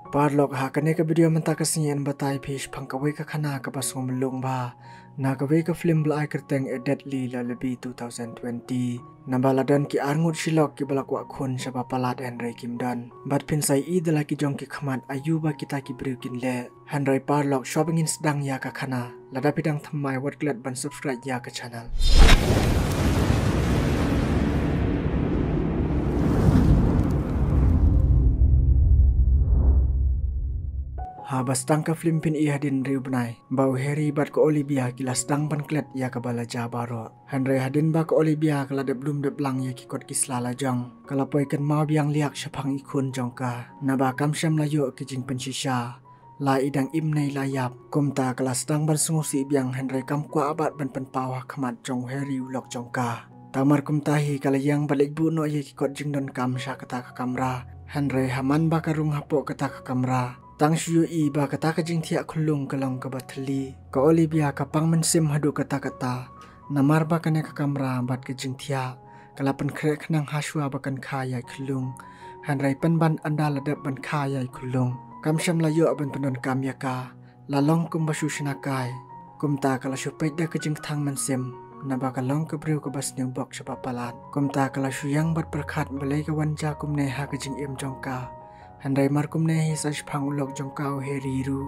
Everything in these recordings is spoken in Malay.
Parlok ha kane ka video menta ka singen batai phish phangkawai ka khana ka basong melung ba na ka ka film blai kerteng a deadly la lebi 2020 nambaladan ki arngut shilok ki balakwa khun shaba palat Henry Kimdan bat phin sai I dala ki jong ki khamat ayuba kita ki briukin le Henry Parlok shopping in sedang ya ka khana lada pidang thamai wat klat ban subscribe ya ka channel. Habas tangka film pin I hadin riu benai. Bau Harry bat ke Olivia kilas dang ban klet ya ke bala jabaro. Henry hadin ba ke Olivia kala de belum de blang ya kikot kislala jong. Kala poi kan mau biang liak syapang ikun jongka. Naba kam syam layo ke jing pensisya. La idang imnei layap. Kumta kelas dang ban sungusi biang Henry kam kwa abat ban penpawah kemat jong Harry ulok jongka. Tamar kumtahi kala yang balik bu no ya kikot jing don kam sya kata ke kamera. Henry haman ba karung hapok kata ke kamera. Tang syu I ba kata ka jing thiak khulung kalong ka bathli ka Olivia ka pang mensim hadu kata namar ba kane ka kamera bat ka jing thia kala pen khre khnang haswa ba kan khaya khulung Henry pen ban andal adap ban khaya khulung kam sham la yo ban penon kam ya ka la long kum ba shushna kai kumta kala shu pet da ka jing thang mensim na ba ka long ka breu ka bas nyang bok shapa palat kumta kala shu yang bat perkhat balai ka wanja kum ne ha ka jing em jongka Henry markum ne sa shpang ulok jongkau Harry ru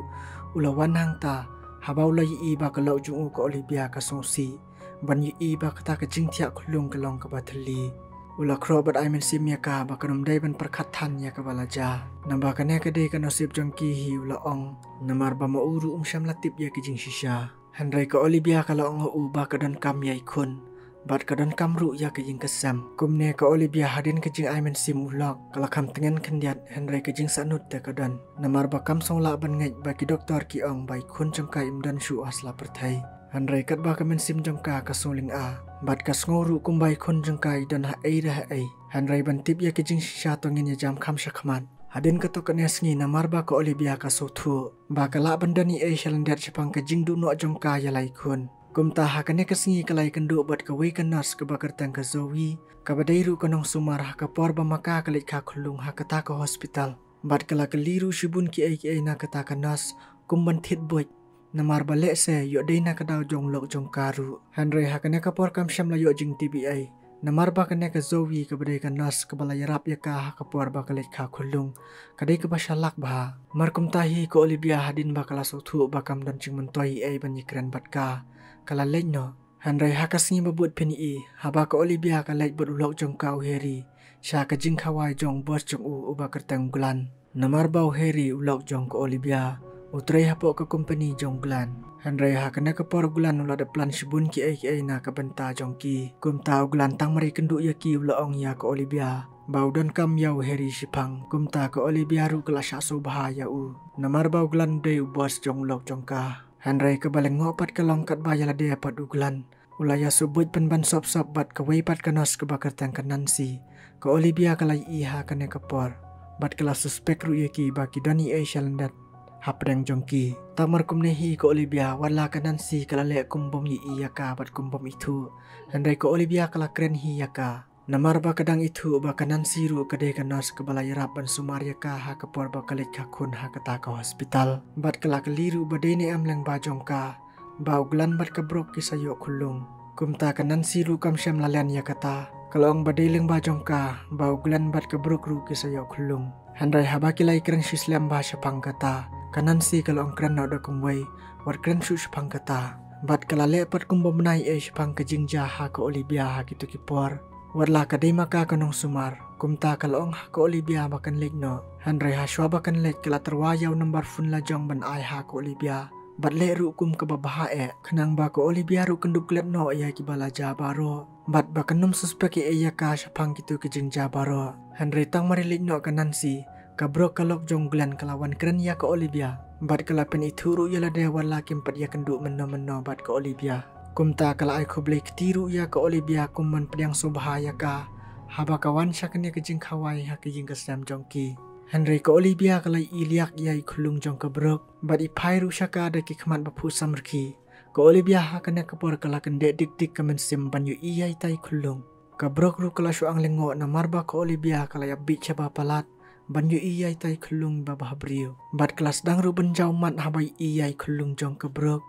ulawan hang ta habau la I ba ka lok jung ko Olivia ka songsi ban I ba ka ta ka jing thia khulung ka long ka bathli ula khro bat I men sim ya ka ba kanum dai ban perkhat than ya ka balaja namba ka ne ka dei ka nasib jongki hi ula ong namar ba ma uru sham latip ya ki jing shisha Henry ka Olivia ka la ong u ba ka don kam yai khun bat ka don kamru ya ke jing kesam kumne ka Olivia hadin ke jing I men sim ulok kala kam tengen kendiat Henry ke jing sanut te ka don namar ba kam song la ban ngai ba ki doktor ki ong bai khun jongka imdan shu asla perthai Henry kat ba ka men sim jongka ka soling a bat ka sngoru kum bai khun jongka I don ha ai ra ai Henry ban tip ya ke jing sha tongin ya jam kham shakman hadin ka to ka ne sngi namar ba ka Olivia ka so thu ba ka la ban dani ai shalandiat chapang ka jing du no jongka ya lai khun kumta hakane kasingi kalai kendu buat ka wei kanas ke bakar tang ka Zoe ka badairu kanong sumar ka por ba maka kalit ka khulung ha kata ka hospital bat kala keliru shibun ki ai na kata ka nas kumban thit boy namar bale se yo deina ka daw jong lok jong karu Henry hakane ka por kam sham la yo jing TBI namar ba kane ka Zoe ka badai ka nas ka bala yarap ya ka por ba kalit ka khulung kadai ka bashalak ba markum tahi ko Olivia hadin ba kala sothu ba kam don jing mentoi ai ban yikran bat ka kala lej no Henry hakas ngi babut peni I haba ka Olivia ka lej bud ulok jong kau Harry sha ka jing khawai jong bos jong u uba kertang glan namar bau Harry ulok jong ka Olivia utrai hapo ka company jong glan Henry hakana ka por glan ula de plan shibun ki ai na ka benta jong ki kum tau glan tang mari kendu ya ki ula ong ya ka Olivia bau don kam yau Harry shipang kum ta ka Olivia ru kala sha so bahaya u namar bau glan de bos jong ulok jong ka Henry ka baleng ngopat ka longkat bayala dia pat uglan ulaya subut penban sop bat ka weipat ka nos ka bakar tang ka Nancy ka Olivia ka lai iha ka ne ka por bat kala suspek ru yaki baki dani ai shalandat hapdang jongki tamar kum nehi ka Olivia wala ka Nancy kala le kumbom yi iya ka bat kumbom itu Henry ka Olivia kala kren hi ya ka namar ba kadang itu ba ka Nancy ru ka de ka nos ka balai rapan sumaria ka ha ka por ba kalit ka kun ha ka ta ka hospital bat kala keliru ba de ne amlang ba jongka ba uglan bat ka brok ki sayo khulung kumta ka Nancy ru kam syam lalian ya kata kalong ba de leng ba jongka ba uglan bat ka brok ru ki sayo khulung Henry haba kilai kren shislam ba syapang kata ka Nancy kalong kren no da kumwei wat kren shu syapang kata bat kala le pat kumbom nai e syapang ka jingja ha ka Olivia ha kitu ki por warla kadai maka kanong sumar kumta kalong ha ka Olivia bakan lek no Henry ha shwa bakan lek kala terwayaw number phone la jong ban ai ha ka Olivia bat le ru kum ka babaha e khnang ba ka Olivia ru kendup klet no ya ki bala jabaro bat bakan num suspek e ya ka shapang kitu ki jing jabaro Henry tang mari lek no ka Nancy ka bro kalok jong glan kalawan kren ya ka Olivia bat kala pen itu ru yala de warla kim pat ya kendu menno bat ka Olivia kumta kala ai khoblek tiru ya ka Olivia kumman pediang sobahaya ka haba kawan syakne ke jing khawai ha ke jing kasam jongki Henry ka Olivia kala iliak yai khulung jong ka brok bat I phairu syaka de ki khmat bapu samrki ka Olivia ha kana ka por kala kende dik dik kamen sim ban yu iyai tai khulung ka brok ru kala shu ang lengo namar ba ka Olivia kala ya bi chaba palat banyu iyai tai khulung babah brio bat kelas dang ru benjau mat habai iyai khulung jong kebrok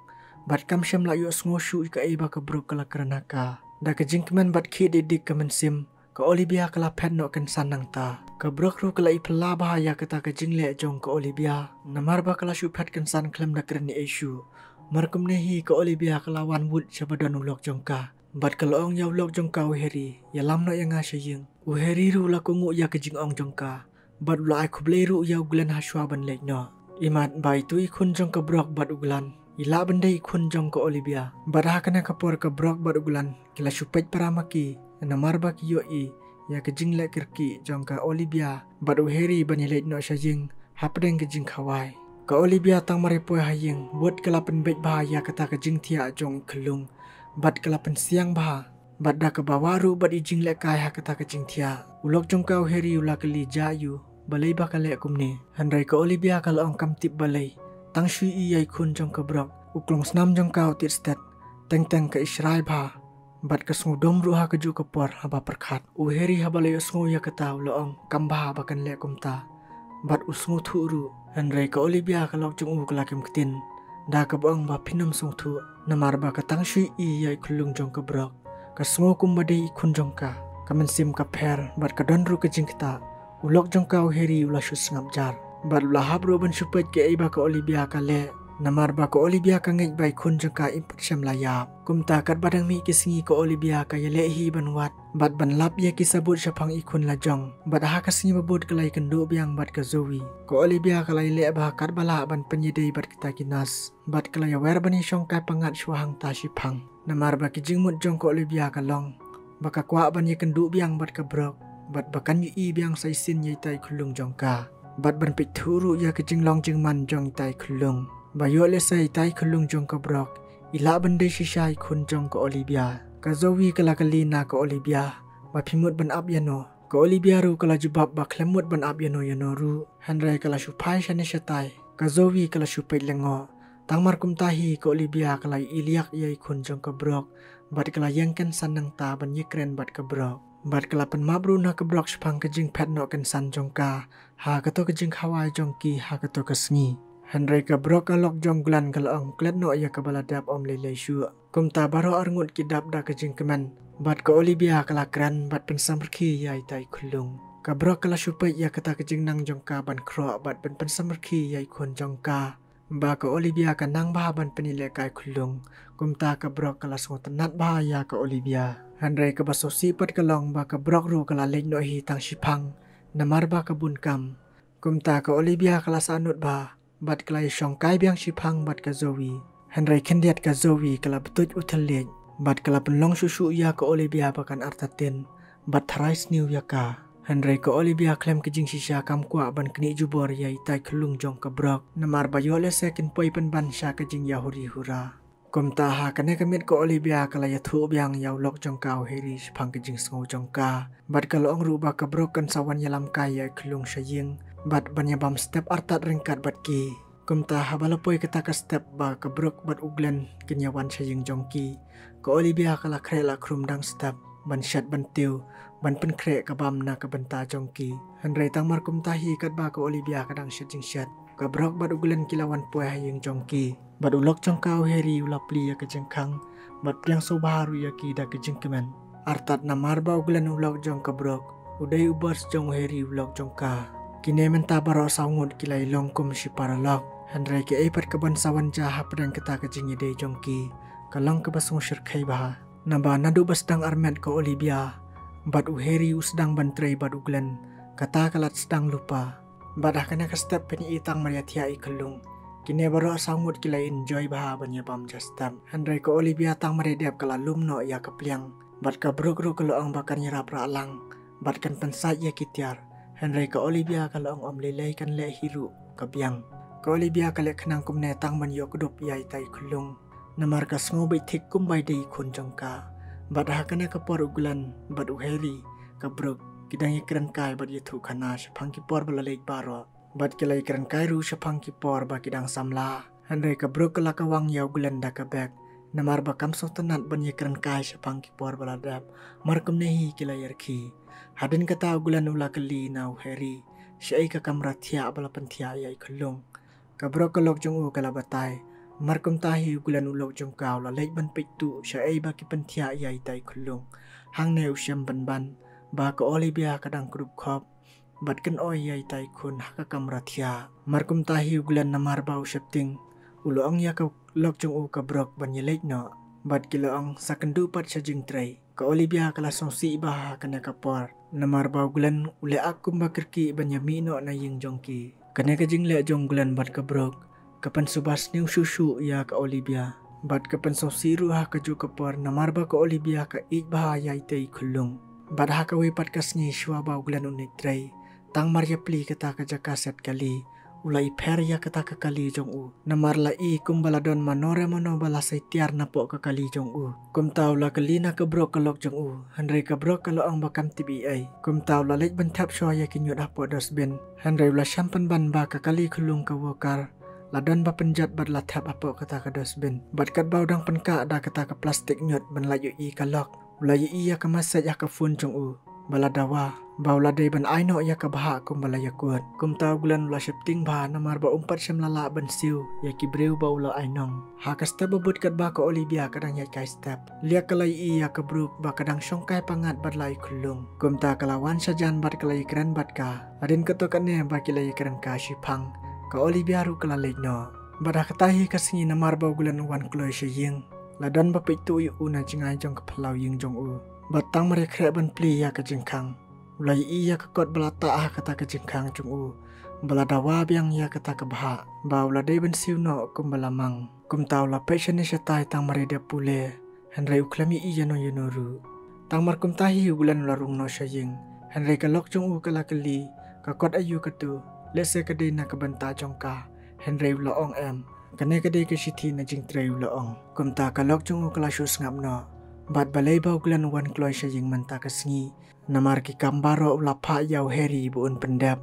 bat kam shem la yu sngo ka iba kebrok kala kranaka da ke jingkmen bat khi didik kemen sim ka Olivia kala pen no kan sanang ta kebrok ru kala ipla bahaya kata ke jingle jong ka Olivia namar ba kala shu pet kan san klem da krani isu markum nehi ka Olivia kala wan wood shabadan ulok jong ka bat kala ong yaw lok jong ka uheri ya lam no yanga shaying uheri ru la kungu ya ke jing ong jong ka bat ula ai khublei ru yaw glen hashwa ban lek no imat bai tu ikhun jong kebrok bat uglan ila bendai ikhun jong ka Olivia bat ha kana kapor kebrok bat uglan kila shupet paramaki namar ba ki yo i ya ke jing lek kirki jong ka Olivia bat uheri ban lek no shajing hapdeng ke jing khawai ka Olivia tang mari poi haying wot kala pen bet ba ya kata ke jing thia jong khulung bat kala pen siang ba bat da ke bawaru bat i jing lek kai ha kata ke jing thia ulok jong ka uheri ula kali jayu balai ba kale kumne handrai ka Olivia kala ong kam tip balai tang shui i yai khun jong ka brok uklong snam jong ka utit stat teng teng ka israi ba bat ka sngu dom ru ha ka ju ka por ha ba perkhat uheri ha balai sngu ya ka taw lo ong kam ba ba kan le kumta bat usngu thu ru handrai ka Olivia kala jong u kala kem ktin da ka bong ba phinam sung thu namar ba ka tang shui i yai khulung jong ka brok ka sngu kum ba dei khun jong ka kamen sim ka pher bat ka don ru ka jingta ulok jong ka uheri ula shu ngam jar bat ula habro ban supet ke iba ka Olivia ka le namar ba ka Olivia ka ngai bai khun jong ka imput sham la ya kumta kat badang mi kisingi ka Olivia ka yale hi ban wat bat ban lap ye ki sabut shapang ikhun la jong bat ha ka singi babut kalai kendo biang bat ka Zoe ka Olivia kalai le ba kat bala ban penyedei bat kita kinas bat kalai wer bani shong kai pangat shwahang ta shipang namar ba ki jingmut jong ka Olivia ka long baka kwa ban ye kendo biang bat ka brok bat bakan yu i biang sai sin ye tai khulung jong ka bat ban pit thuru ya ke jinglong jingman jong tai khulung bayo le sai tai khulung jong ka brok ila bande shishai khun jong ka Olivia ka Zoe kala kalina ka Olivia ba phimut ban ab yano ka Olivia ru kala jubab ba khlemut ban ab yano ru handrai kala shupai shane shatai ka Zoe kala shupai lengo tangmar kum tahi ka Olivia kala iliak yai khun jong ka brok bat kala yangken sanang ta ban yekren bat ka brok bat kala pen mabru na ka brok shpang ka jing pet no kan san jong ka ha ka to ka jing khawai jong ki ha ka to ka sngi handrai ka brok alok jong glan kala ong klet no ya ka bala dap om le shu kumta baro arngut ki dap da ka jing kemen bat ka Olivia kala kran bat pen samrki yai tai khulung ka brok kala shupai ya kata ka jing nang jong ka ban khro bat pen samrki yai khun jong ka ba ka Olivia ka nang ba ban penile kai khulung kumta ka brok kala so tanat ba ya ka Olivia handrai ka baso sipat ka long ba ka brok ru kala lek no hi tang shipang namar ba ka bun kam kumta ka Olivia kala sanut ba bat kala shong kai biang shipang bat ka Zoe handrai khendiat ka Zoe kala betut uthal lek bat kala penlong susu ya ka Olivia bakan artatin bat thrais new ya ka handrai ka Olivia klem ke jing shisha kam kwa ban kni jubor yai tai khulung jong ka brok namar ba yole second poi pen ban sha ka jing yahuri hura kumta ha kane kamit ka Olivia kala ya thu biang yaw lok jong ka heri phang ke jing sngo jong ka bat kala ong ru ba ka brok kan sawan yalam kai ya khulung shaying bat banya bam step artat ringkat bat ki kumta ha bala poi kata ka step ba ka brok bat uglen kenyawan shaying jong ki ka Olivia kala krela khrum dang step ban shat ban tiu ban pen kre ka bam na ka banta jong ki handrai tangmar kumta hi kat ba ka Olivia kadang shat jing shat ka brok bat uglen kilawan poi haying jong ki bat ulok jong ka heri ula pli ya ke jengkang bat priang so baru ya ki da ke jengkemen artat namar ba uglen ulok jong ka brok udai ubers jong heri ulok jong ka kine menta baro saungut kilai longkum si paralok handrai ke epat ka ban sawan ja hapdang kata ke jingi de jong ki kalong ke basung shirkai ba naba nadu basdang armet ka Olivia bat uheri usdang bantrei bat uglen kata kalat sedang lupa badah kena ka step peni itang maria thia ikelung kine baro sangut kilai enjoy bah banya bam jastam handrai ka Olivia tang mare dep kala lumno ya kepliang bat ka brok ru kala ang bakar nyerap ralang bat kan pensat ya kitiar handrai ka Olivia kala ang om lelai kan le hiru kabiang ka Olivia kala khnang kumne tang man yo kudop yai tai khulung namar ka sngo bai thik kum bai dei khun jongka bat ha kana ka por ugulan bat uheri ka brok kidang ikran kai bat yethu khana shphang ki por bala lek baro bat kelai ikran kai ru shphang ki por ba kidang samla handai ka brok kala ka wang yaw gulan da ka bek namar ba kam so tanat ban ikran kai shphang ki por bala dap mar kum nehi kilai yarki hadin kata ugulan ula kali na uheri syai ka kamra thia balapan thia ya ikhulung. Kabrok kalok jong u kala batai. Markum tahi ugulan ulok jong kau la leit ban pitu syai baki penthia ya itai khulung. Hang ne usyam ban ba ka Olivia kadang kurup khop. Batkan oi ya itai kun haka kamra thia. Markum tahi ugulan namar bau syapting. Uloang ya ka lok jong u kabrok ban yeleit no. Bat kiloang sakendu pat sajing tray. Ka Olivia kala songsi bah kena kapor. Namar bau gulan ule akum bakirki ban yamino na ying jongki. Kena kajing le jong gulan bat kabrok. Kapan subas niu susu ya ka Olivia. Bat kapan songsi ruha kaju kapor. Namar ba ka Olivia ka ik bah ya itai khulung. Bat haka wipat kasni shwa bau gulan unik tray. Tang marya pli kata ka jakaset kali. Ulai per ya kata ka kali jong u. Namar la i kumbaladon manore mano balasay tiar na po ka kali jong u. Kumtaw la kali na kabrok kalok jong u. Handray kabrok kalo ang bakam tibi ay. Kumtaw la leit bantap syo ya kinyot hapo dosbin. Handray ula syampan ban ba ka kali kulung ka wakar. Ladon ba penjat bad la tap hapo kata ka dosbin. Bad kat baudang penka da kata ka plastik nyot ban layu i kalok. Ula i ya ka masaj ya ka fun jong u. Bala dawa. Baula day ban aino ya kabaha kum balaya kuat. Kum tau gulan ula syapting ba namar ba umpat syam lala ban siu. Ya kibreu baula ainong. Haka step babut kat ba ka Olivia kadang ya kai step. Liak kalay iya kabruk ba kadang syongkai pangat bad lai kulung. Kum ta kalawan sajan bad kalay keren bad ka. Adin katokan ne ba kilay keren ka syipang. Ka Olivia ru kalalay no. Bada katahi kasingi namar ba gulan uwan kloy syaying. Ladan ba pitu yu una jingay jong kapalau ying jong u. Batang mereka ban pli ya ka jengkang. Ulai iya kakot belata kata ke jengkang jong u. Bala dawa biang ya kata ke baha. Ba uladai ben siu no kum balamang. Kum tau la passion ni syatai tang marida pule. Henry uklami iya no yunoru. Tang mar kum tahi ugulan larung no syaying. Henry kalok jong u kala kali. Kakot ayu katu. Lese kadai na kabanta jong ka. Henry ulaong em. Kane kadai ke siti na jing tray ulaong. Kum ta kalok jong u kala syus ngap no. Bat balay ba ugulan wan kloy syaying manta kasngi. Namar ki kambaro ula pa yaw heri buun pendap.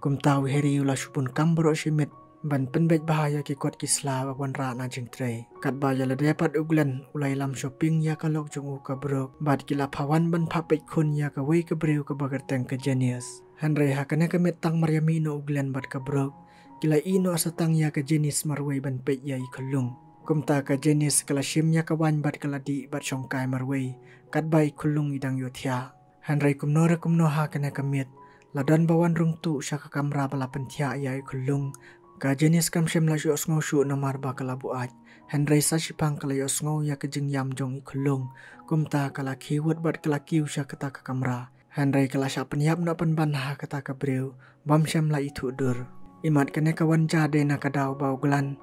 Kum tahu heri ula supun kambaro syimit. Ban penbet bahaya ki kot kisla wan ra na jing tray. Kat baya la dapat ugulan ulai lam shopping ya kalok jong u kabrok. Bat kila pawan ban papet kun ya ka wei kabriu ka bagarteng ka genius. Handray hakane kamit tang maryamino ugulan bat kabrok. Kila ino asatang ya ka jenis marway ban pet ya ikulung. Kum ta ka jenis kala shim ya kawan bat kala di bat syongkai marway. Kat bay kulung idang yothya. Handray kumnora kumnoha kena kamit. Ladan bawan rung tu syaka kamra bala pentia ya kulung. Ka jenis kam syem la syok sngo syuk namar ba kala buat. Handray sa syipang kala yo sngo ya kejeng yam jong ikulung. Kumta kala kiwut bat kala kiw syaka ta ka kamra. Handray kala syak penyap na penbanha kata ka breu. Bam syem la itu dur. Imat kena kawan jade na kadaw bau glan.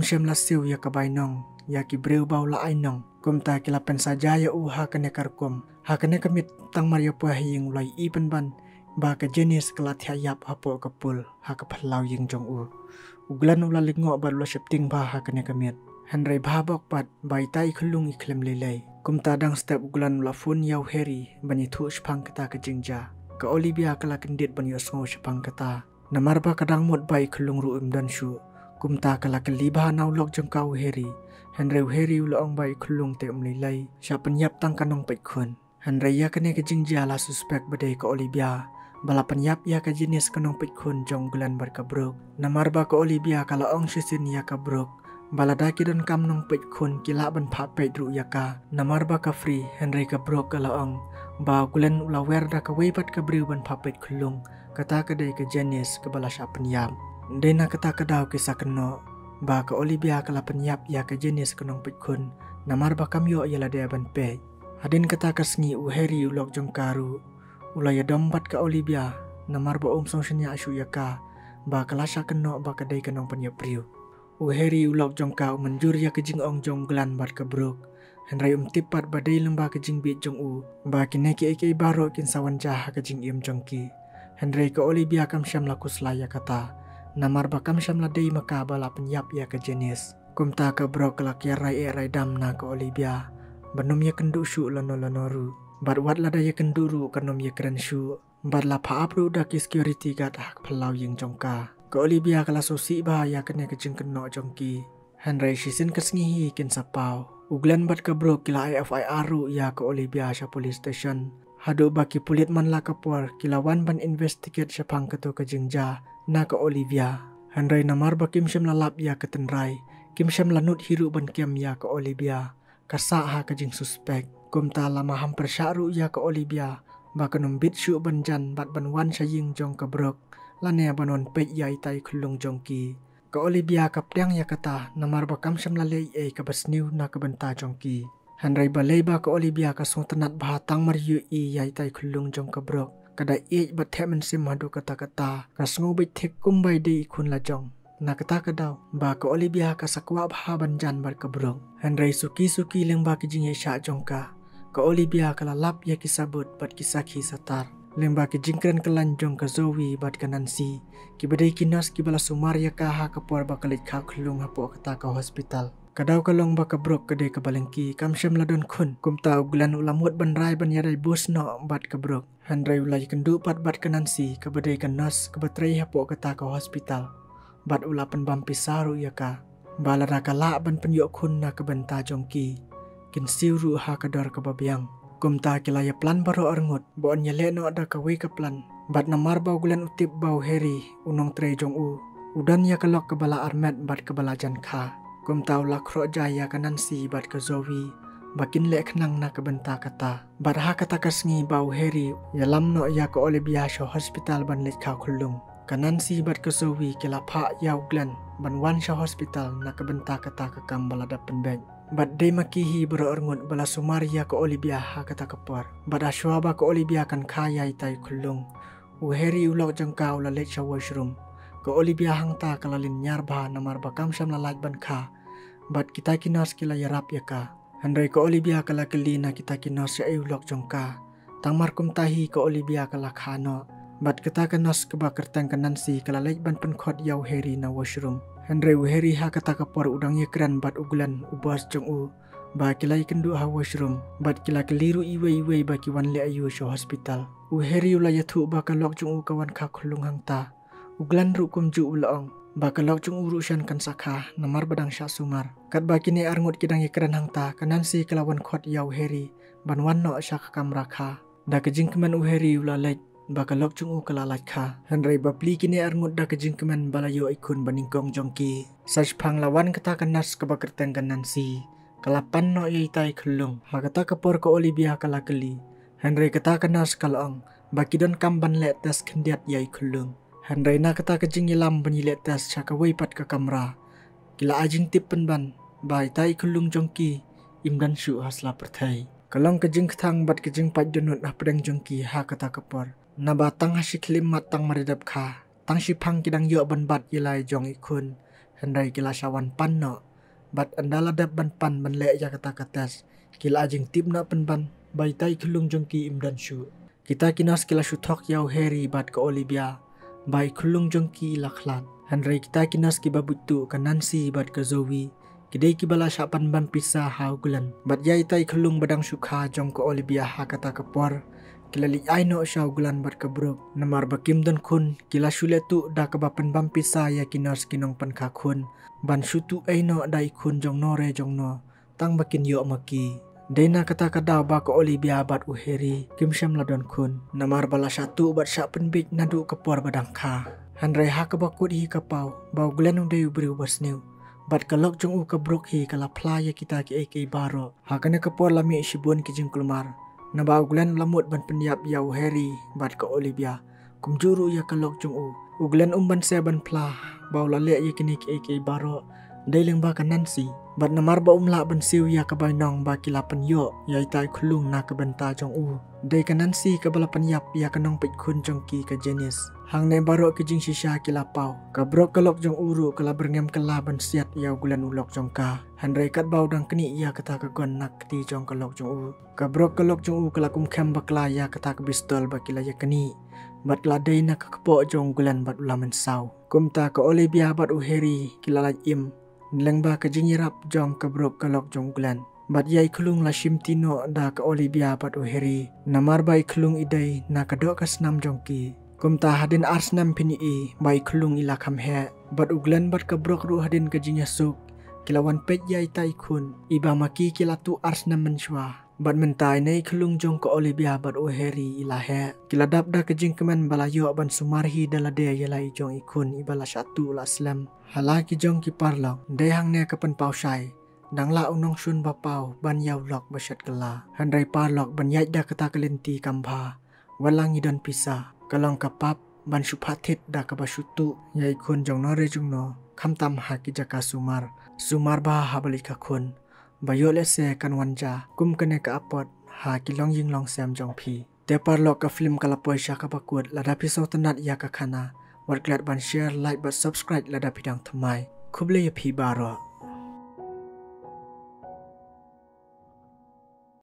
Syem la siw ya kabainong. Ya ki breu bau la ainong. Kumta kila pensaja ya uha kena karkum. Hakane kamit tang Mario puahing ulai i penban. Ba ka jenis kelat hayap hapo kapul. Haka palau ying jong u. Uglan ula lingo ba ula syapting ba hakane kamit. Handray babok pat ba itai kulung iklem lelay. Kumta dang step uglan ula fun yaw heri. Bani tu syapang kata ka jingja. Ka Olivia kala kendit ban yosngo syapang kata. Namar ba kadang mut ba ikulung ruim dan syu. Kumta kala keliba naulok jong kau heri. Handray heri ula ong ba ikulung te umlilay. Siya penyap tang kanong paikun. Handray ya kene ke jingja la suspek badai ka Olivia. Bala penyap ya ka jenis kanong pitkun jong gulan berkabruk. Namar ba ka Olivia kala ong syusin ya kabruk. Bala daki don kam nong pitkun kila ban pa pedru ya ka. Namar ba ka free Handray kabruk kala ong. Ba gulan ula werda ka weipat kabriu ban pa pitkulung. Kata kadai ka jenis ka bala sya penyap. Dena kata kadaw kisah keno. Ba ka Olivia kala penyap ya ka jenis kanong pitkun. Namar ba kamyo ya la dia ban pe. Hadin kata kasngi uheri ulok jong karu. Ulaya dombat ka Olivia. Namar ba song syanya asyu ya ka. Ba kalasya keno ba kadai kanong penyapriu. Uheri ulok jong ka menjur ya kejing ong jong glan bat kabruk. Handray tipat badai lembah kejing bit jong u. Ba kineki eke baro kin sawan jaha kejing im jong ki. Handray ka Olivia kam syam lakus laya kata. Namar ba kam syam ladai maka bala penyap ya ke jenis. Kumta ka brok kelak ya rai dam na ka Olivia. Banum ya kendu syu lano-lanoru. Bat wat lada ya kenduru kanom ya keren syu. Bat la paapru daki security guard hak pelau yang jongka. Ka Olivia kala sosi bah ya kena kejeng keno jongki. Handray sisin kesngihi kin sapau. Uglan bat ka bro kila IFI aru ya ka Olivia sya police station. Hadu baki pulit man la kapor kilawan ban investigate syapang ketu ke jingja na ke Olivia. Handrai namar ba kim syam lalap ya ke tenrai. Kim syam lanut hiru ban kiam ya ke Olivia. Kasa ha ke jing suspek. Kum ta lama hampir syaru ya ke Olivia. Ba kenum bit syuk ban jan bat ban wan syaying jong ke brok. Lane banon pek ya itai kulung jongki. Ke Olivia kaptiang ya kata namar ba kam syam lalai ke basniu na ke benta jongki. Handrai balai ba ke Olivia ka song tenat bahatang mariu yai tai kulung jong kebrok. Kada bat thep mensim hadu kata-kata. Ka sengu bit thek kumbai di ikun la jong. Na kata kadau ba ke Olivia ka sakwa bha banjan bar kebrok. Handrai suki-suki leng ba ki jing sya jong ka. Ke Olivia kala lap ya kisabut bat kisaki satar. Leng ba ki jingkren kelan jong ke Zoe bat ke Nancy. Ki badai kinas ki bala sumar ya ka ha kapor ba kelit ka kulung hapo kata ke hospital. Kadau kalong ba kebrok kedai ke balengki kam syam ladon kun kum tau gulan ulamut ban rai ban yarai bus no bat kebrok. Handrai ulai kendu bat ke Nancy ke badai ke nos ke batrai hapo kata ke hospital. Bat ulapan bampi saru ya ka. Bala raka la ban penyok kun na ke benta jongki. Kin siuru ha ke dor ke babiang. Kum ta kilaya plan baro arngut boon yale no ada ke wei ke plan. Bat namar bau gulan utip bau Harry unong trei jong u. Udan ya kelok ke bala armet bat ke bala jan ka. Kum tau lakro jaya ke Nancy bat ke Zoe. Bakin lek kenang na ke benta kata. Bat ha kata kesngi bau Harry. Ya lam no ya ke Olivia show hospital ban lek ka kulung. Ke Nancy bat ke Zoe kila pak yau glen. Ban wan show hospital na ke benta kata ke kam bala dapen beg. Bat day makihi bero erngut bala sumar ya ke Olivia ha kata kepor. Bat asyua ba ke Olivia kan kaya itai kulung. U Harry ulok jengkau la lek show washroom. Ke Olivia hangta kalalin nyarba namar bakam syam lalaj ban ka. Bat kita kinas kila yarap ya ka. Handrai ke Olivia kala keli na kita kinas ya ulok jongka. Tang markum tahi ke Olivia kala khano. Bat kita kinas ke bakar tang ke Nancy kala laj ban penkot yau Harry na washroom. Handrai u Harry ha kata kapor udang ya keren bat ugulan ubas jong u. Ba kila ikendu ha washroom. Bat kila keliru iwe baki wan le ayu show hospital. U Harry ulayatu bakalok jong u kawan ka kulung hangta. Uglan rukum ju ulaong. Bakalok jung urusan kan sakha namar badang syak sumar. Kat baki ni arngut kidang ikran hangta ke Nancy kelawan khot yau Harry. Ban wan no syak kamra kha. Da ke jingkeman u Harry ulalek. Bakalok jung u kalalaj kha. Handrai bapli kini arngut da ke jingkeman balayo ikun baningkong jongki. Saj pang lawan kata kenas ke bakerteng ke Nancy. Kalapan no yaitai kelung. Ha kata kepor ke Olivia kala keli. Handrai kata kenas kalong. Baki don kamban let tes kendiat yai kelung. Handrai na kata kejing ilam penyilet tes syaka weipat ke kamera. Kila ajing tip penban. Bai tai kulung jongki. Imdan syuk hasla pertai. Kalong kejing ketang bat kejing pat jonut ah pedang jongki ha kata kepor. Na batang hasyik limat tang maridap ka. Tang syipang kidang yuk ban bat ilai jong ikun. Handrai kila syawan pan no. Bat andala dap ban pan ban lek ya kata kates. Kila ajing tip na penban. Bai tai kulung jongki imdan syuk. Kita kinas kila syutok yau Harry bat ke Olivia. Bai kulung jongki laklan. Handrai kita kinas ki babutu ke Nancy bat ke Zoe. Kidai ki bala syapan ban pisah haugulan. Bat yai tai kulung badang syukha jong ke Olivia ha kata kepor. Kila li aino syaugulan bat ke brok. Namar bakim dan kun. Kila syuletu da kebapan ban pisah ya kinas kinong pan kakun. Ban syutu aino da ikun jong nore jong no. Tang bakin yok maki. Dena kata kadau ba ke Olivia bat u Harry kim syam ladon kun. Namar bala satu bat syak penbik nadu kepor badang ka. Handrai ha ke bakut hi kapau. Bau glen udai ubri ubasniu. Bat kalok jong u kebrok hi kala playa kita ki eke baro. Ha kena kepor lami isibun ki jeng kelumar. Na bau glen lamut ban pendiap yau Harry bat ke Olivia. Kumjuru ya kalok jong u. U glen umban seban plah. Bau lalek ya kini ki eke baro. Daileng ba ke Nancy. Bat namar ba umla ban siu ya ke bainong ba kilapan yo. Ya itai kulung na ke benta jong u. Dai ke Nancy ke balapan yap ya kenong pit kun jong ki ke jenis. Hang ne baro ke jing sisya kilapau. Ke brok kelok jong uru kela berngem kela ban siat ya gulan ulok jong ka. Handrai kat bau dang keni ya kata ke gon nak keti jong kelok jong u. Ke brok kelok jong u kela kum kem bakla ya kata ke bistol ba kila ya keni. Bat ladai na ke kepok jong gulan bat ulaman saw. Kum ta ke Olivia bat u Harry kila laj im. Nileng ba ke jingirap jong ke brok kelok jong gulan. Bat yai kulung la shimtino da ke Olivia bat u Harry. Namar bai kulung idai na kedok ke senam jongki. Kum ta hadin arsnam pini i bai kulung ila kam he. Bat u gulan bat ke brok ru hadin ke jingyasuk. Kilawan pet yai tai kun. Iba maki kila tu arsnam mensyua. บัดมันตายในคลุงจงก็โอลิเบียบัดโอเฮรีอิลาแฮกิลาดับดากจิงกมันบลายอบันสุมารฮีดลาเดียยลายจงอีคุณอิบาลาชาตูลาสลมฮาลากิจงกิปาร์ลอกได้หังเนกปันเปาชัยดังละองนองชุนบาเปาบันยาวลอกบชัดกลาฮันไรปาร์ลอกบันยัยดากตากลินตีกัมพาวัลังยิดันพิซากลองกับปับบันสุภาทิตดากบชุตุยายคุณจงนอเรจุงนอคำตามหากิจกาสุมารบาฮาบลิกาคุณบายเลเซกันวันจากุมกันเนกอัปอดหากิลองยิงลองแซมจงพีแต่ปาร์ลอกกับฟิล์มกลาปอยชากบกวดระดับพิโซตนัดยากะคานาวัดกลาดบันแชร์ไลค์บัดซับสไครต์ระดับพิดังทำไมคุบเลยพีบารอ